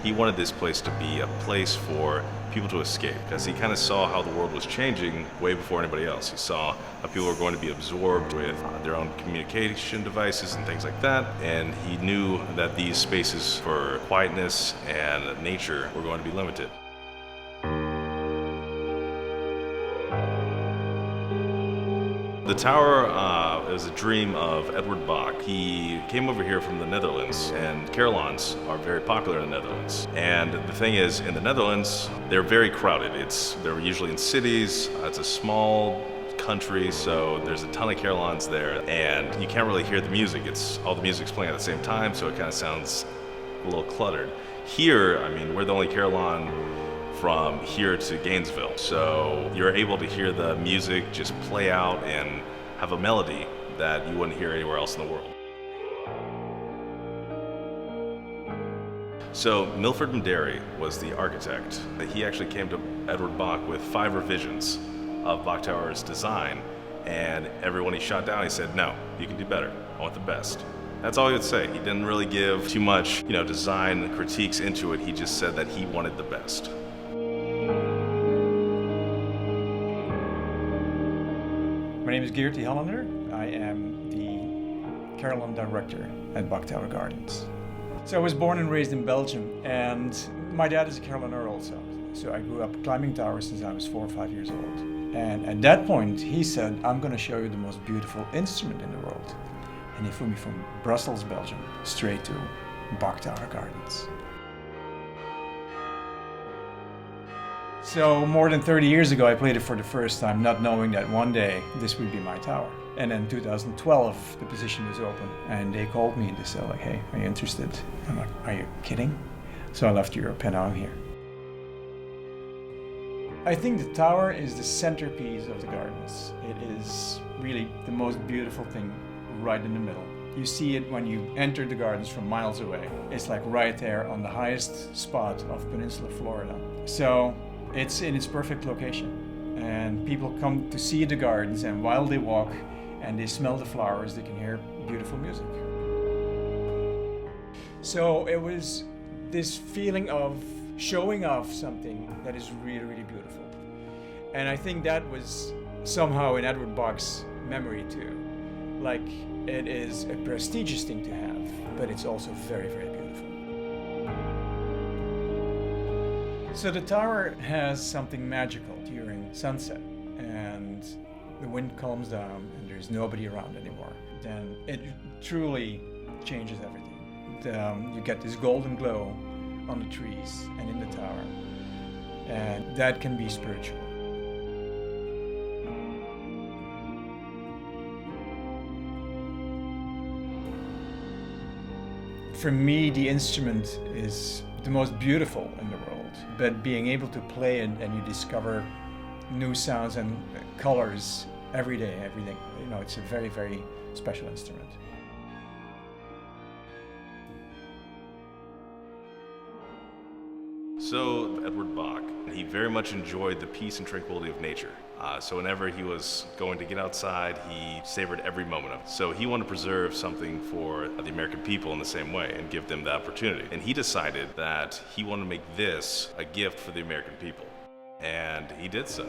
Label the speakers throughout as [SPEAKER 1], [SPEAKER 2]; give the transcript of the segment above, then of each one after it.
[SPEAKER 1] He wanted this place to be a place for people to escape because he kind of saw how the world was changing way before anybody else. He saw how people were going to be absorbed with their own communication devices and things like that, and he knew that these spaces for quietness and nature were going to be limited. The tower was a dream of Edward Bok. He came over here from the Netherlands, and carillons are very popular in the Netherlands. And the thing is, in the Netherlands, they're very crowded. They're usually in cities. It's a small country, so there's a ton of carillons there, and you can't really hear the music. All the music's playing at the same time, so it kind of sounds a little cluttered. Here, I mean, we're the only carillon from here to Gainesville. So you're able to hear the music just play out and have a melody that you wouldn't hear anywhere else in the world. So Milford Derry was the architect. He actually came to Edward Bok with 5 revisions of Bok Tower's design, and everyone he shot down, he said, "No, you can do better. I want the best." That's all he would say. He didn't really give too much, design critiques into it. He just said that he wanted the best.
[SPEAKER 2] My name is Geert Hollander. I am the carillon director at Bok Tower Gardens. So I was born and raised in Belgium, and my dad is a carillonneur also. So I grew up climbing towers since I was 4 or 5 years old. And at that point, he said, "I'm going to show you the most beautiful instrument in the world." And he flew me from Brussels, Belgium, straight to Bok Tower Gardens. So more than 30 years ago, I played it for the first time, not knowing that one day this would be my tower. And in 2012, the position was open, and they called me and they said, like, "Hey, are you interested?" I'm like, "Are you kidding?" So I left Europe and now I'm here. I think the tower is the centerpiece of the gardens. It is really the most beautiful thing right in the middle. You see it when you enter the gardens from miles away. It's like right there on the highest spot of Peninsula Florida. So it's in its perfect location, and people come to see the gardens, and while they walk and they smell the flowers, they can hear beautiful music. So it was this feeling of showing off something that is really, really beautiful. And I think that was somehow in Edward Bok's memory too. Like, it is a prestigious thing to have, but it's also very, very beautiful. So the tower has something magical during sunset, and the wind calms down and there's nobody around anymore. Then it truly changes everything. You get this golden glow on the trees and in the tower, and that can be spiritual. For me, the instrument is the most beautiful in the world, but being able to play it and you discover new sounds and colors every day, it's a very, very special instrument.
[SPEAKER 1] So Edward Bok, he very much enjoyed the peace and tranquility of nature. So whenever he was going to get outside, he savored every moment of it. So he wanted to preserve something for the American people in the same way and give them the opportunity. And he decided that he wanted to make this a gift for the American people. And he did so.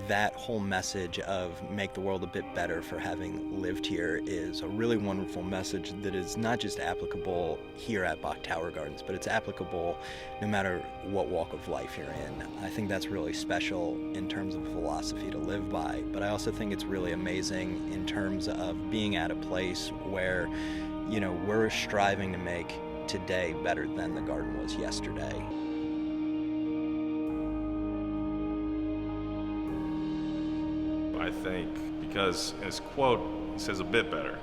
[SPEAKER 3] That whole message of make the world a bit better for having lived here is a really wonderful message that is not just applicable here at Bok Tower Gardens, but it's applicable no matter what walk of life you're in. I think that's really special in terms of philosophy to live by, but I also think it's really amazing in terms of being at a place where, we're striving to make today better than the garden was yesterday.
[SPEAKER 1] I think because in his quote, he says a bit better.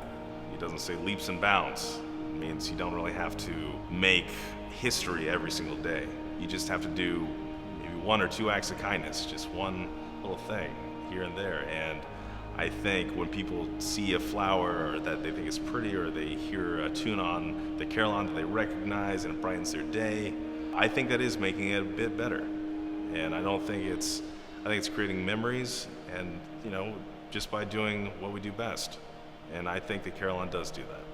[SPEAKER 1] He doesn't say leaps and bounds. It means you don't really have to make history every single day. You just have to do maybe 1 or 2 acts of kindness, just one little thing here and there. And I think when people see a flower that they think is pretty, or they hear a tune on the carillon that they recognize and it brightens their day, I think that is making it a bit better. And I think it's creating memories, and just by doing what we do best. And I think that Carillon does do that.